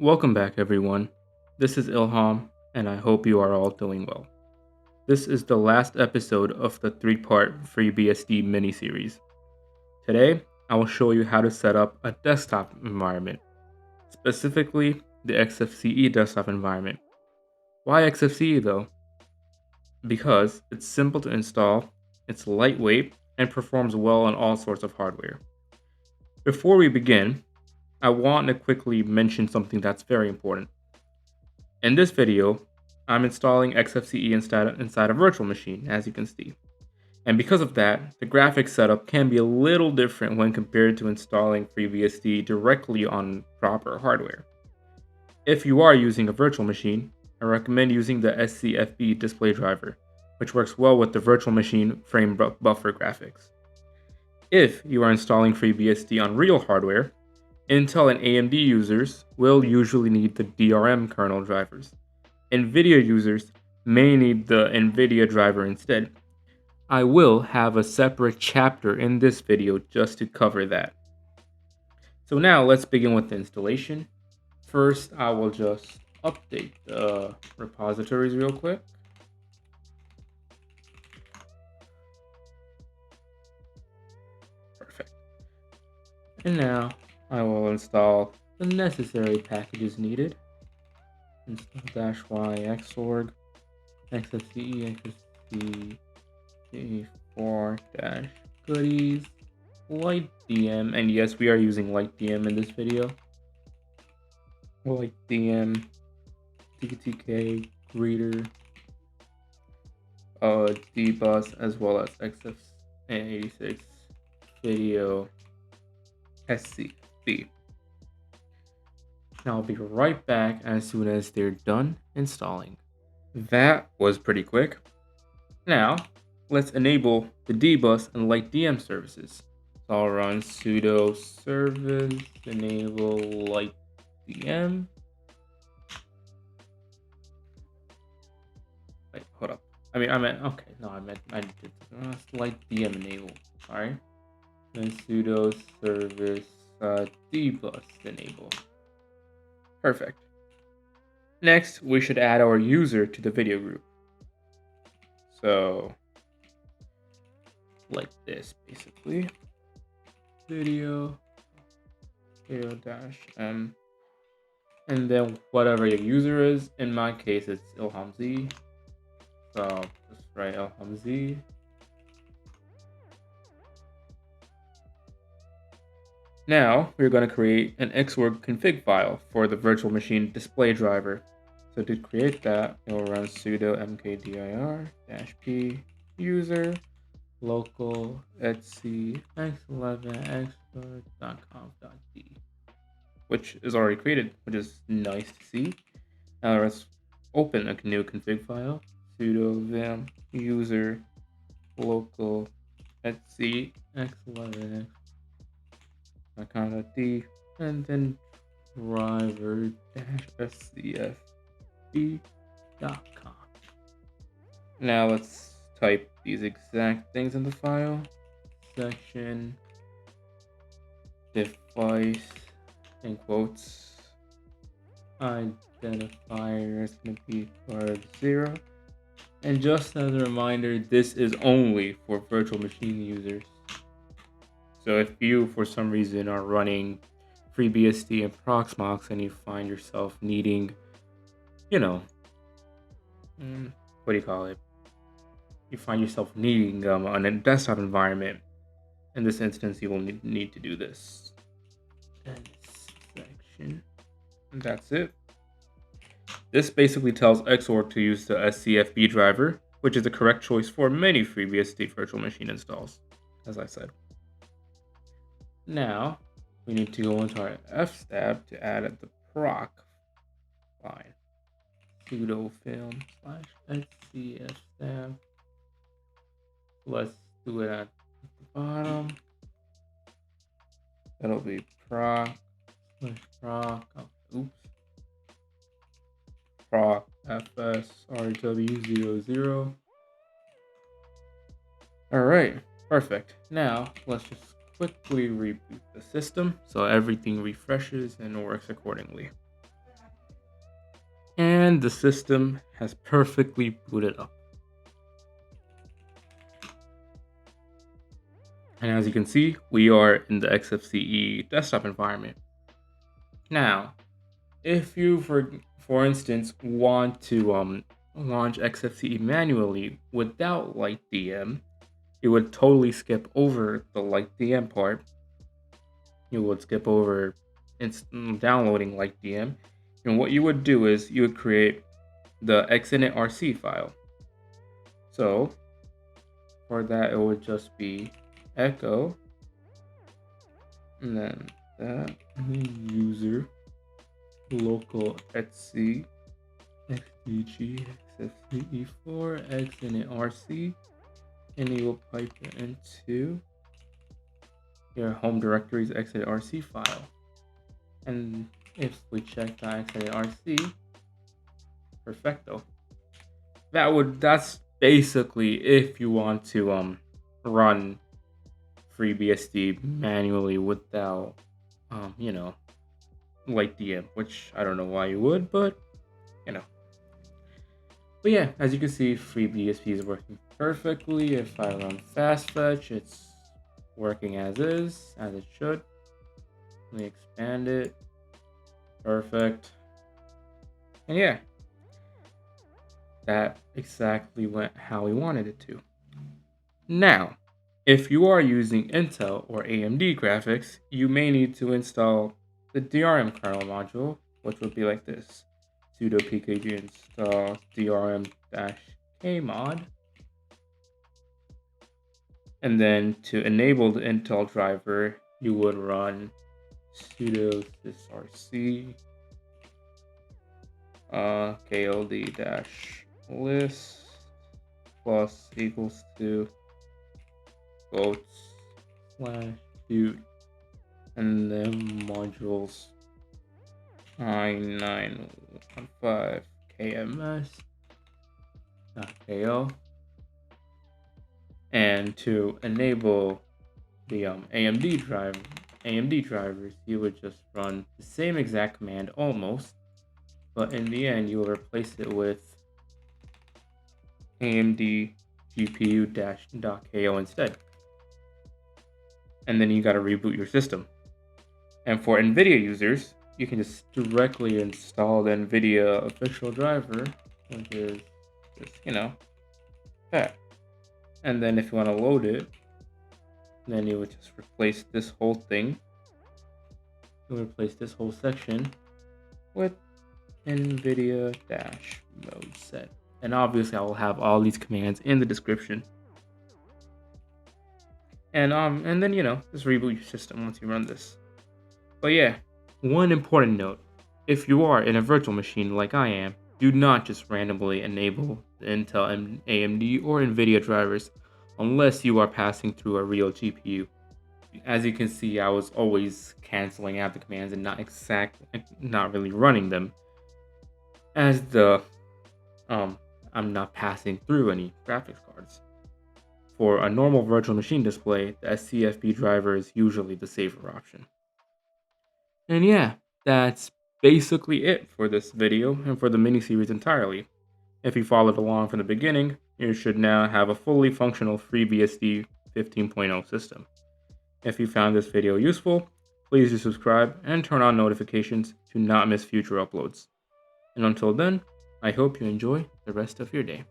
Welcome back, everyone. This is Ilham, and I hope you are all doing well. This is the last episode of the three-part FreeBSD Miniseries. Today, I will show you how to set up a desktop environment, specifically the XFCE desktop environment. Why XFCE though? Because it's simple to install, it's lightweight, and performs well on all sorts of hardware. Before we begin, I want to quickly mention something that's very important. In this video, I'm installing XFCE inside a virtual machine, as you can see. And because of that, the graphics setup can be a little different when compared to installing FreeBSD directly on proper hardware. If you are using a virtual machine, I recommend using the SCFB display driver, which works well with the virtual machine frame buffer graphics. If you are installing FreeBSD on real hardware, Intel and AMD users will usually need the DRM kernel drivers. NVIDIA users may need the NVIDIA driver instead. I will have a separate chapter in this video just to cover that. So now let's begin with the installation. First, I will just update the repositories real quick. Perfect. And now I will install the necessary packages needed. Install -y xorg XFCE XFCE4 goodies LightDM, and yes, we are using LightDM in this video. LightDM, TTK, reader, dbus, as well as XFCE86 video SCB. Now I'll be right back as soon as they're done installing. That was pretty quick. Now, let's enable the dbus and LightDM services. So I'll run sudo service enable LightDM. Wait, hold up. I meant LightDM enable. Sorry. Then sudo service dbus enable. Perfect. Next, we should add our user to the video group. So, like this, basically. Video -m. And then whatever your user is. In my case, it's ilhamz. So, just write ilhamz. Now, we're going to create an Xorg config file for the virtual machine display driver. So to create that, you'll run sudo mkdir-p user local etc x11expert.conf.d, which is already created, which is nice to see. Now let's open a new config file. Sudo vim user local etc x11 x.d, and then driver-scfb.com. Now let's type these exact things in the file. Section device in quotes identifier is going to be _0. And just as a reminder, this is only for virtual machine users. So if you, for some reason, are running FreeBSD and Proxmox and you find yourself needing, what do you call it? You find yourself needing on a desktop environment. In this instance, you will need to do this. Section. And that's it. This basically tells Xorg to use the SCFB driver, which is the correct choice for many FreeBSD virtual machine installs, as I said. Now, we need to go into our fstab to add the proc line. Sudo film /scfstab. Let's do it at the bottom. That'll be proc fsrw00. Alright, perfect. Now, let's just quickly reboot the system so everything refreshes and works accordingly. and the system has perfectly booted up. And as you can see, we are in the XFCE desktop environment. Now, if you, for instance, want to launch XFCE manually without LightDM, you would totally skip over the LightDM part. You would skip over downloading LightDM. And what you would do is you would create the Xinitrc file. So for that, it would just be echo and then that user local etc xdg xfce4 xinitrc, and you will pipe it into your home directory's xinitrc file. And if we check the xinitrc, perfecto. That's basically if you want to run FreeBSD manually without LightDM, which I don't know why you would, but But yeah, as you can see, FreeBSD is working perfectly. If I run fast fetch, it's working as is, as it should. Let me expand it. Perfect. And yeah, that exactly went how we wanted it to. Now, if you are using Intel or AMD graphics, you may need to install the DRM kernel module, which would be like this: sudo pkg install drm-kmod. And then to enable the Intel driver, you would run sudo sysrc kld-list plus equals to /boot and then modules i915 kms.ko. And to enable the AMD drivers, you would just run the same exact command almost, but in the end you will replace it with AMD GPU-.ko instead. And then you got to reboot your system. And for NVIDIA users, you can just directly install the NVIDIA official driver, which is just, that. And then if you want to load it, then you would just replace this whole thing. You would replace this whole section with NVIDIA-mode set. And obviously I will have all these commands in the description. And then just reboot your system once you run this. But yeah, one important note: if you are in a virtual machine like I am, do not just randomly enable the Intel, AMD, or NVIDIA drivers unless you are passing through a real GPU. As you can see, I was always canceling out the commands and not really running them, as I'm not passing through any graphics cards. For a normal virtual machine display, the SCFB driver is usually the safer option. And yeah, that's basically it for this video and for the mini-series entirely. If you followed along from the beginning, you should now have a fully functional FreeBSD 15.0 system. If you found this video useful, please do subscribe and turn on notifications to not miss future uploads. And until then, I hope you enjoy the rest of your day.